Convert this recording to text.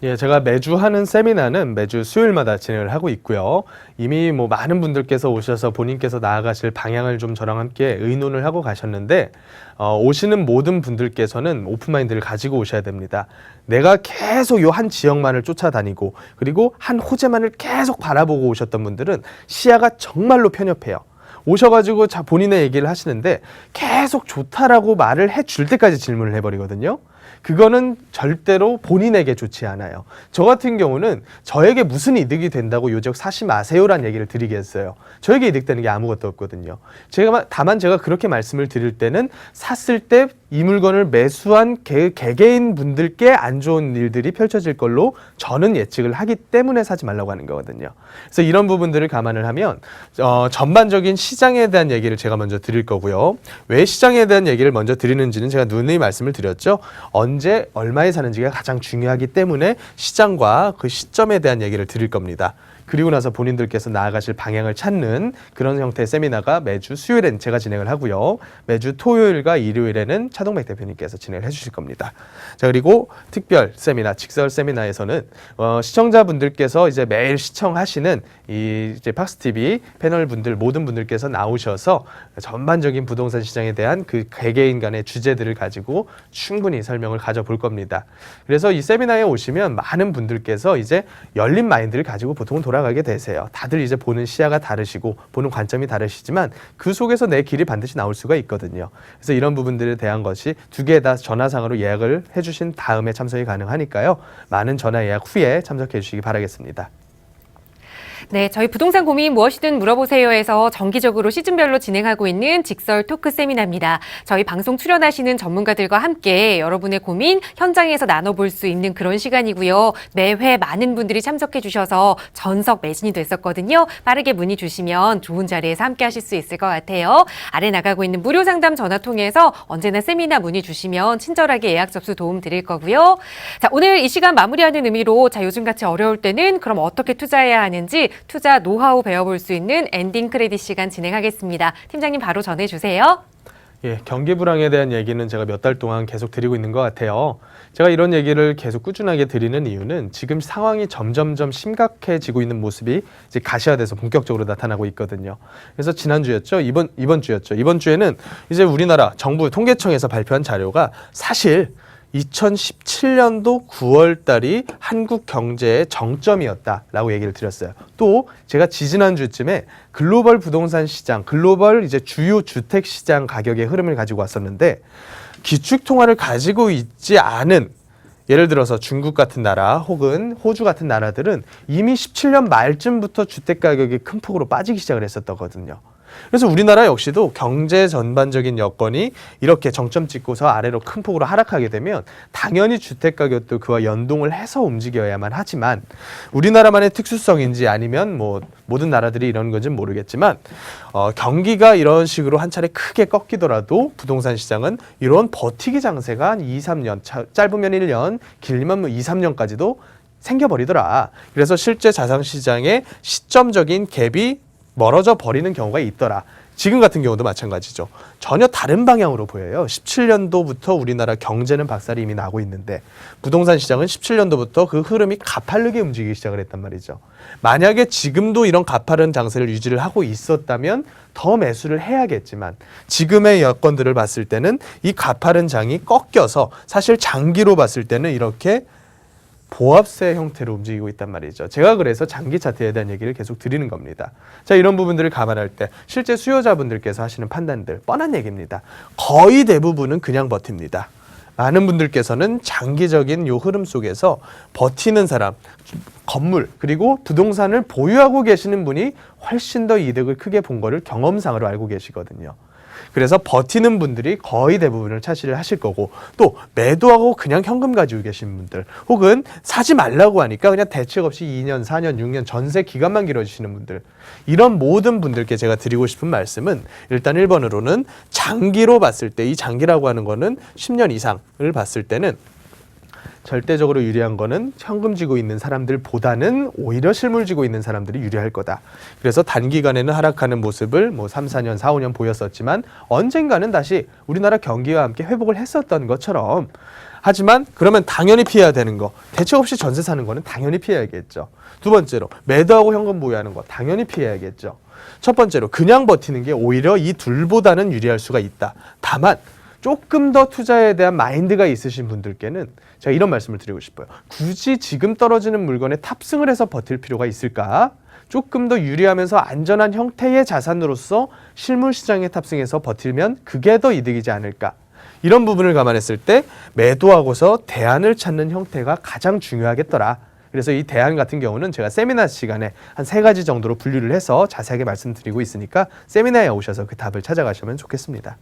예, 제가 매주 하는 세미나는 매주 수요일마다 진행을 하고 있고요. 이미 많은 분들께서 오셔서 본인께서 나아가실 방향을 좀 저랑 함께 의논을 하고 가셨는데, 오시는 모든 분들께서는 오픈마인드를 가지고 오셔야 됩니다. 내가 계속 요 한 지역만을 쫓아다니고, 그리고 한 호재만을 계속 바라보고 오셨던 분들은 시야가 정말로 편협해요. 오셔가지고 본인의 얘기를 하시는데 계속 좋다라고 말을 해줄 때까지 질문을 해버리거든요. 그거는 절대로 본인에게 좋지 않아요. 저 같은 경우는 저에게 무슨 이득이 된다고 요 지역 사시 마세요라는 얘기를 드리겠어요. 저에게 이득되는 게 아무것도 없거든요. 다만 제가 그렇게 말씀을 드릴 때는 샀을 때 이 물건을 매수한 개개인 분들께 안 좋은 일들이 펼쳐질 걸로 저는 예측을 하기 때문에 사지 말라고 하는 거거든요. 그래서 이런 부분들을 감안을 하면 전반적인 시장에 대한 얘기를 제가 먼저 드릴 거고요. 왜 시장에 대한 얘기를 먼저 드리는지는 제가 누누이 말씀을 드렸죠. 언제 얼마에 사는지가 가장 중요하기 때문에 시장과 그 시점에 대한 얘기를 드릴 겁니다. 그리고 나서 본인들께서 나아가실 방향을 찾는 그런 형태의 세미나가 매주 수요일엔 제가 진행을 하고요. 매주 토요일과 일요일에는 차동백 대표님께서 진행을 해주실 겁니다. 자, 그리고 특별 세미나, 직설 세미나에서는 시청자분들께서 이제 매일 시청하시는 이제 팍스TV 패널 분들 모든 분들께서 나오셔서 전반적인 부동산 시장에 대한 그 개개인 간의 주제들을 가지고 충분히 설명을 가져볼 겁니다. 그래서 이 세미나에 오시면 많은 분들께서 이제 열린 마인드를 가지고 보통은 돌아가게 되세요. 다들 이제 보는 시야가 다르시고 보는 관점이 다르시지만 그 속에서 내 길이 반드시 나올 수가 있거든요. 그래서 이런 부분들에 대한 것이 두 개 다 전화상으로 예약을 해주신 다음에 참석이 가능하니까요. 많은 전화 예약 후에 참석해 주시기 바라겠습니다. 네, 저희 부동산 고민 무엇이든 물어보세요에서 정기적으로 시즌별로 진행하고 있는 직설 토크 세미나입니다. 저희 방송 출연하시는 전문가들과 함께 여러분의 고민 현장에서 나눠볼 수 있는 그런 시간이고요. 매회 많은 분들이 참석해 주셔서 전석 매진이 됐었거든요. 빠르게 문의 주시면 좋은 자리에서 함께 하실 수 있을 것 같아요. 아래 나가고 있는 무료 상담 전화 통해서 언제나 세미나 문의 주시면 친절하게 예약 접수 도움 드릴 거고요. 자, 오늘 이 시간 마무리하는 의미로 요즘같이 어려울 때는 그럼 어떻게 투자해야 하는지 투자 노하우 배워볼 수 있는 엔딩 크레딧 시간 진행하겠습니다. 팀장님 바로 전해주세요. 예, 경기 불황에 대한 얘기는 제가 몇 달 동안 계속 드리고 있는 것 같아요. 제가 이런 얘기를 계속 꾸준하게 드리는 이유는 지금 상황이 점점점 심각해지고 있는 모습이 이제 가시화돼서 본격적으로 나타나고 있거든요. 그래서 지난주였죠. 이번 주였죠. 이번 주에는 이제 우리나라 정부 통계청에서 발표한 자료가 사실 2017년도 9월 달이 한국 경제의 정점이었다라고 얘기를 드렸어요. 또 제가 지지난주쯤에 글로벌 부동산 시장, 글로벌 이제 주요 주택 시장 가격의 흐름을 가지고 왔었는데 기축통화를 가지고 있지 않은 예를 들어서 중국 같은 나라 혹은 호주 같은 나라들은 이미 17년 말쯤부터 주택 가격이 큰 폭으로 빠지기 시작을 했었거든요. 그래서 우리나라 역시도 경제 전반적인 여건이 이렇게 정점 찍고서 아래로 큰 폭으로 하락하게 되면 당연히 주택가격도 그와 연동을 해서 움직여야만 하지만 우리나라만의 특수성인지 아니면 모든 나라들이 이런 건지는 모르겠지만 경기가 이런 식으로 한 차례 크게 꺾이더라도 부동산 시장은 이런 버티기 장세가 한 2, 3년, 짧으면 1년, 길면 2, 3년까지도 생겨버리더라. 그래서 실제 자산시장의 시점적인 갭이 멀어져 버리는 경우가 있더라. 지금 같은 경우도 마찬가지죠. 전혀 다른 방향으로 보여요. 17년도부터 우리나라 경제는 박살이 이미 나고 있는데 부동산 시장은 17년도부터 그 흐름이 가파르게 움직이기 시작을 했단 말이죠. 만약에 지금도 이런 가파른 장세를 유지를 하고 있었다면 더 매수를 해야겠지만 지금의 여건들을 봤을 때는 이 가파른 장이 꺾여서 사실 장기로 봤을 때는 이렇게 보합세 형태로 움직이고 있단 말이죠. 제가 그래서 장기 차트에 대한 얘기를 계속 드리는 겁니다. 자, 이런 부분들을 감안할 때 실제 수요자분들께서 하시는 판단들 뻔한 얘기입니다. 거의 대부분은 그냥 버팁니다. 많은 분들께서는 장기적인 요 흐름 속에서 버티는 사람, 건물 그리고 부동산을 보유하고 계시는 분이 훨씬 더 이득을 크게 본 거를 경험상으로 알고 계시거든요. 그래서 버티는 분들이 거의 대부분을 차지를 하실 거고 또 매도하고 그냥 현금 가지고 계신 분들 혹은 사지 말라고 하니까 그냥 대책 없이 2년, 4년, 6년 전세 기간만 길어지시는 분들 이런 모든 분들께 제가 드리고 싶은 말씀은 일단 1번으로는 장기로 봤을 때 이 장기라고 하는 거는 10년 이상을 봤을 때는 절대적으로 유리한 거는 현금 쥐고 있는 사람들보다는 오히려 실물 쥐고 있는 사람들이 유리할 거다. 그래서 단기간에는 하락하는 모습을 3, 4년, 4, 5년 보였었지만 언젠가는 다시 우리나라 경기와 함께 회복을 했었던 것처럼 하지만 그러면 당연히 피해야 되는 거, 대책 없이 전세 사는 거는 당연히 피해야겠죠. 두 번째로 매도하고 현금 보유하는 거 당연히 피해야겠죠. 첫 번째로 그냥 버티는 게 오히려 이 둘보다는 유리할 수가 있다. 다만 조금 더 투자에 대한 마인드가 있으신 분들께는 제가 이런 말씀을 드리고 싶어요. 굳이 지금 떨어지는 물건에 탑승을 해서 버틸 필요가 있을까? 조금 더 유리하면서 안전한 형태의 자산으로서 실물 시장에 탑승해서 버티면 그게 더 이득이지 않을까? 이런 부분을 감안했을 때 매도하고서 대안을 찾는 형태가 가장 중요하겠더라. 그래서 이 대안 같은 경우는 제가 세미나 시간에 한 3가지 정도로 분류를 해서 자세하게 말씀드리고 있으니까 세미나에 오셔서 그 답을 찾아가시면 좋겠습니다.